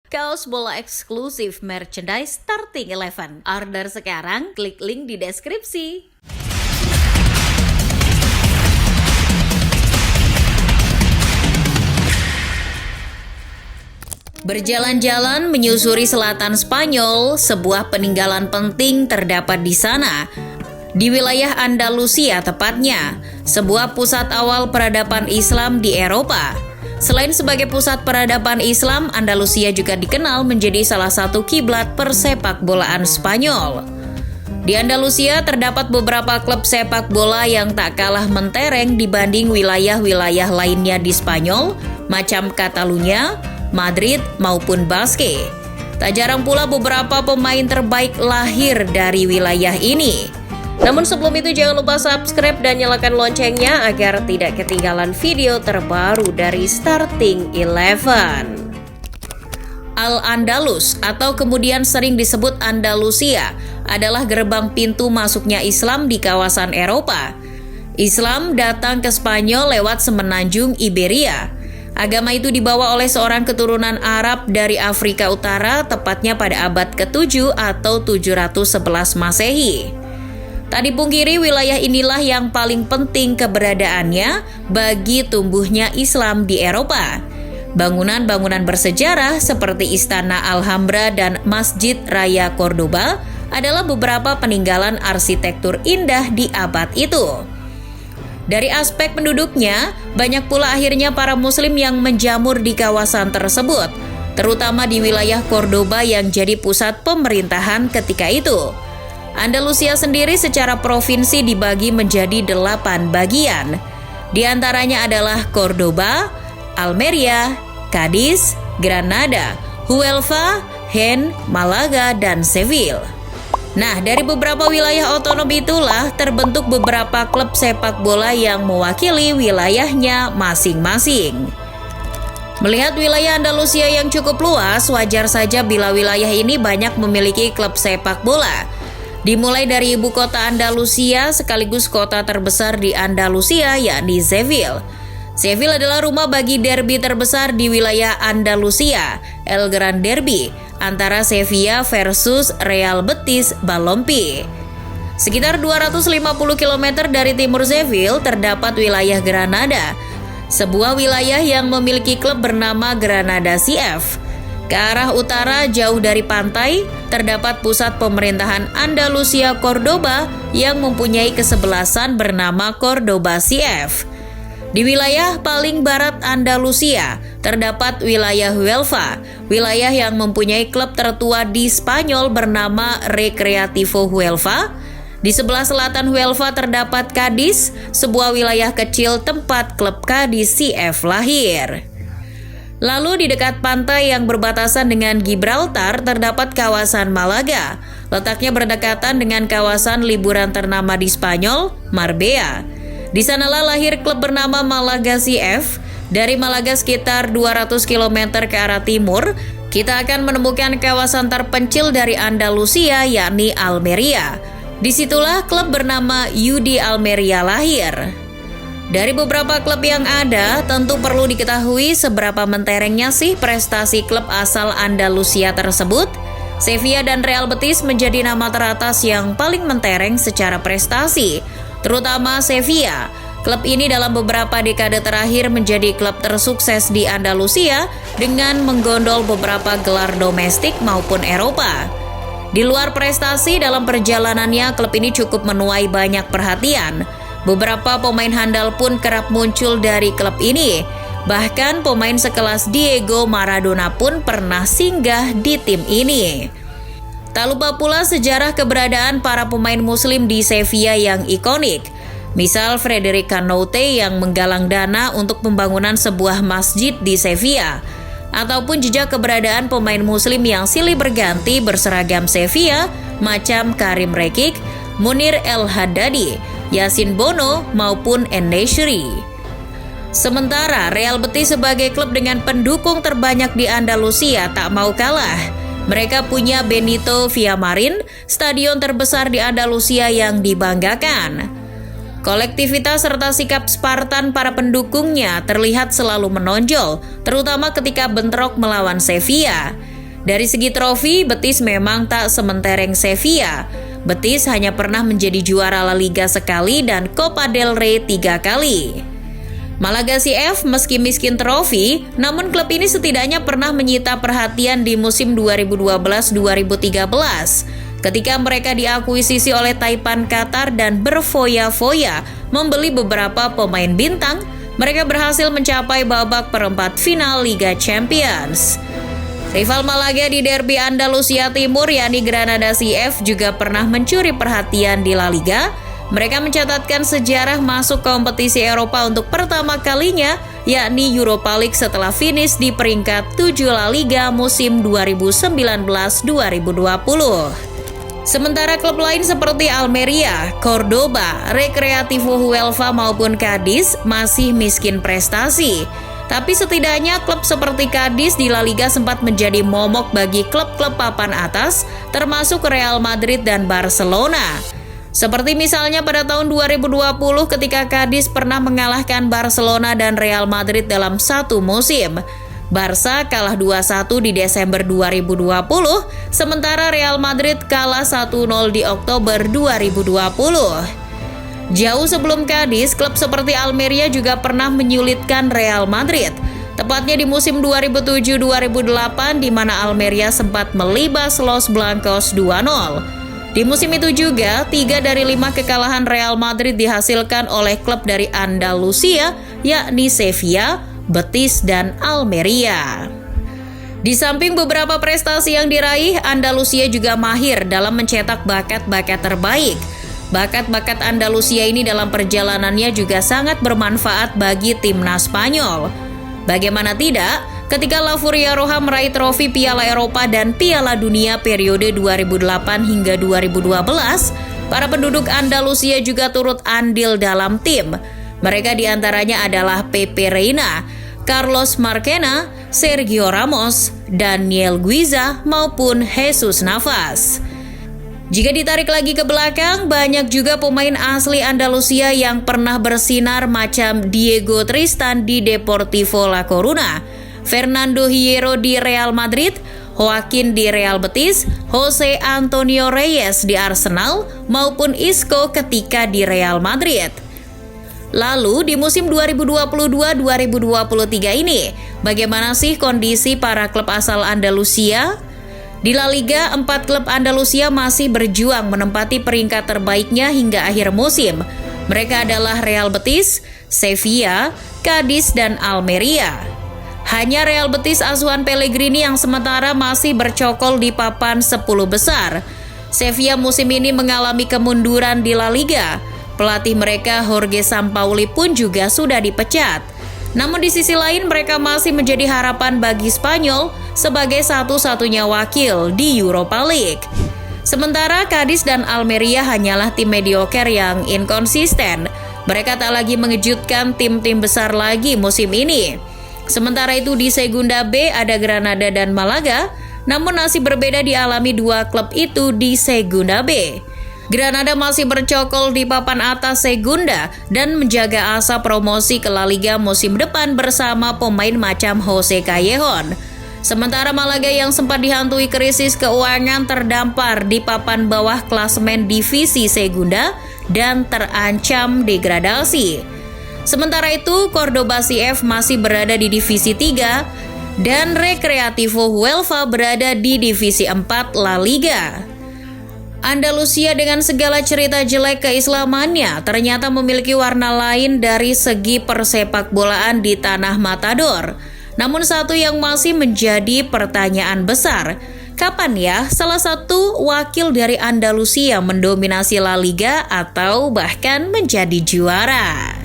Kaos bola eksklusif merchandise Starting Eleven. Order sekarang, klik link di deskripsi. Berjalan-jalan menyusuri selatan Spanyol, sebuah peninggalan penting terdapat di sana. Di wilayah Andalusia tepatnya, sebuah pusat awal peradaban Islam di Eropa. Selain sebagai pusat peradaban Islam, Andalusia juga dikenal menjadi salah satu kiblat persepak bolaan Spanyol. Di Andalusia terdapat beberapa klub sepak bola yang tak kalah mentereng dibanding wilayah-wilayah lainnya di Spanyol, macam Catalunya, Madrid maupun Basque. Tak jarang pula beberapa pemain terbaik lahir dari wilayah ini. Namun sebelum itu jangan lupa subscribe dan nyalakan loncengnya agar tidak ketinggalan video terbaru dari Starting Eleven. Al-Andalus atau kemudian sering disebut Andalusia adalah gerbang pintu masuknya Islam di kawasan Eropa. Islam datang ke Spanyol lewat semenanjung Iberia. Agama itu dibawa oleh seorang keturunan Arab dari Afrika Utara tepatnya pada abad ke-7 atau 711 Masehi. Tak dipungkiri wilayah inilah yang paling penting keberadaannya bagi tumbuhnya Islam di Eropa. Bangunan-bangunan bersejarah seperti Istana Alhambra dan Masjid Raya Cordoba adalah beberapa peninggalan arsitektur indah di abad itu. Dari aspek penduduknya, banyak pula akhirnya para muslim yang menjamur di kawasan tersebut, terutama di wilayah Cordoba yang jadi pusat pemerintahan ketika itu. Andalusia sendiri secara provinsi dibagi menjadi 8 bagian. Di antaranya adalah Cordoba, Almeria, Cadiz, Granada, Huelva, Jaén, Malaga, dan Seville. Nah, dari beberapa wilayah otonom itulah terbentuk beberapa klub sepak bola yang mewakili wilayahnya masing-masing. Melihat wilayah Andalusia yang cukup luas, wajar saja bila wilayah ini banyak memiliki klub sepak bola. Dimulai dari ibu kota Andalusia sekaligus kota terbesar di Andalusia yakni Seville. Seville adalah rumah bagi derby terbesar di wilayah Andalusia, El Gran Derby, antara Sevilla versus Real Betis Balompié. Sekitar 250 km dari timur Seville terdapat wilayah Granada, sebuah wilayah yang memiliki klub bernama Granada CF. Ke arah utara jauh dari pantai, terdapat pusat pemerintahan Andalusia Cordoba yang mempunyai kesebelasan bernama Cordoba CF. Di wilayah paling barat Andalusia, terdapat wilayah Huelva, wilayah yang mempunyai klub tertua di Spanyol bernama Recreativo Huelva. Di sebelah selatan Huelva terdapat Cadiz, sebuah wilayah kecil tempat klub Cadiz CF lahir. Lalu di dekat pantai yang berbatasan dengan Gibraltar terdapat kawasan Malaga, letaknya berdekatan dengan kawasan liburan ternama di Spanyol, Marbella. Di sanalah lahir klub bernama Malaga CF. Dari Malaga sekitar 200 km ke arah timur, kita akan menemukan kawasan terpencil dari Andalusia yakni Almeria. Disitulah klub bernama UD Almeria lahir. Dari beberapa klub yang ada, tentu perlu diketahui seberapa menterengnya sih prestasi klub asal Andalusia tersebut. Sevilla dan Real Betis menjadi nama teratas yang paling mentereng secara prestasi, terutama Sevilla. Klub ini dalam beberapa dekade terakhir menjadi klub tersukses di Andalusia dengan menggondol beberapa gelar domestik maupun Eropa. Di luar prestasi dalam perjalanannya, klub ini cukup menuai banyak perhatian. Beberapa pemain handal pun kerap muncul dari klub ini. Bahkan pemain sekelas Diego Maradona pun pernah singgah di tim ini. Tak lupa pula sejarah keberadaan para pemain muslim di Sevilla yang ikonik. Misal Frederic Canoute yang menggalang dana untuk pembangunan sebuah masjid di Sevilla. Ataupun jejak keberadaan pemain muslim yang silih berganti berseragam Sevilla macam Karim Rekik, Munir El Haddadi, Yasin Bono maupun En-Nesyri. Sementara Real Betis sebagai klub dengan pendukung terbanyak di Andalusia tak mau kalah. Mereka punya Benito Villamarin, stadion terbesar di Andalusia yang dibanggakan. Kolektivitas serta sikap Spartan para pendukungnya terlihat selalu menonjol, terutama ketika bentrok melawan Sevilla. Dari segi trofi, Betis memang tak sementereng Sevilla. Betis hanya pernah menjadi juara La Liga sekali dan Copa del Rey 3 kali. Malaga CF meski miskin trofi, namun klub ini setidaknya pernah menyita perhatian di musim 2012-2013 ketika mereka diakuisisi oleh Taipan Qatar dan berfoya-foya membeli beberapa pemain bintang. Mereka berhasil mencapai babak perempat final Liga Champions. Rival Malaga di derby Andalusia Timur yakni Granada CF juga pernah mencuri perhatian di La Liga. Mereka mencatatkan sejarah masuk kompetisi Eropa untuk pertama kalinya, yakni Europa League setelah finish di peringkat 7 La Liga musim 2019-2020. Sementara klub lain seperti Almeria, Cordoba, Recreativo Huelva maupun Cadiz masih miskin prestasi. Tapi setidaknya klub seperti Cadiz di La Liga sempat menjadi momok bagi klub-klub papan atas, termasuk Real Madrid dan Barcelona. Seperti misalnya pada tahun 2020 ketika Cadiz pernah mengalahkan Barcelona dan Real Madrid dalam satu musim. Barca kalah 2-1 di Desember 2020, sementara Real Madrid kalah 1-0 di Oktober 2020. Jauh sebelum Cadiz, klub seperti Almeria juga pernah menyulitkan Real Madrid. Tepatnya di musim 2007-2008 di mana Almeria sempat melibas Los Blancos 2-0. Di musim itu juga, 3 dari 5 kekalahan Real Madrid dihasilkan oleh klub dari Andalusia, yakni Sevilla, Betis, dan Almeria. Di samping beberapa prestasi yang diraih, Andalusia juga mahir dalam mencetak bakat-bakat terbaik. Bakat-bakat Andalusia ini dalam perjalanannya juga sangat bermanfaat bagi timnas Spanyol. Bagaimana tidak, ketika La Furia Roja meraih trofi Piala Eropa dan Piala Dunia periode 2008 hingga 2012, para penduduk Andalusia juga turut andil dalam tim. Mereka diantaranya adalah Pepe Reina, Carlos Marquena, Sergio Ramos, Daniel Guiza maupun Jesus Navas. Jika ditarik lagi ke belakang, banyak juga pemain asli Andalusia yang pernah bersinar macam Diego Tristan di Deportivo La Coruna, Fernando Hierro di Real Madrid, Joaquin di Real Betis, Jose Antonio Reyes di Arsenal, maupun Isco ketika di Real Madrid. Lalu di musim 2022-2023 ini, bagaimana sih kondisi para klub asal Andalusia? Di La Liga, 4 klub Andalusia masih berjuang menempati peringkat terbaiknya hingga akhir musim. Mereka adalah Real Betis, Sevilla, Cadiz, dan Almeria. Hanya Real Betis asuhan Pellegrini yang sementara masih bercokol di papan 10 besar. Sevilla musim ini mengalami kemunduran di La Liga. Pelatih mereka Jorge Sampaoli pun juga sudah dipecat. Namun di sisi lain mereka masih menjadi harapan bagi Spanyol sebagai satu-satunya wakil di Europa League. Sementara Cadiz dan Almeria hanyalah tim mediocre yang inkonsisten. Mereka tak lagi mengejutkan tim-tim besar lagi musim ini. Sementara itu di Segunda B ada Granada dan Malaga, namun nasib berbeda dialami dua klub itu di Segunda B. Granada masih bercokol di papan atas Segunda dan menjaga asa promosi ke La Liga musim depan bersama pemain macam Jose Callejon. Sementara Malaga yang sempat dihantui krisis keuangan terdampar di papan bawah klasemen divisi Segunda dan terancam degradasi. Sementara itu, Cordoba CF masih berada di divisi 3 dan Recreativo Huelva berada di divisi 4 La Liga. Andalusia dengan segala cerita jelek keislamannya ternyata memiliki warna lain dari segi persepak bolaan di tanah Matador. Namun satu yang masih menjadi pertanyaan besar, kapan ya salah satu wakil dari Andalusia mendominasi La Liga atau bahkan menjadi juara?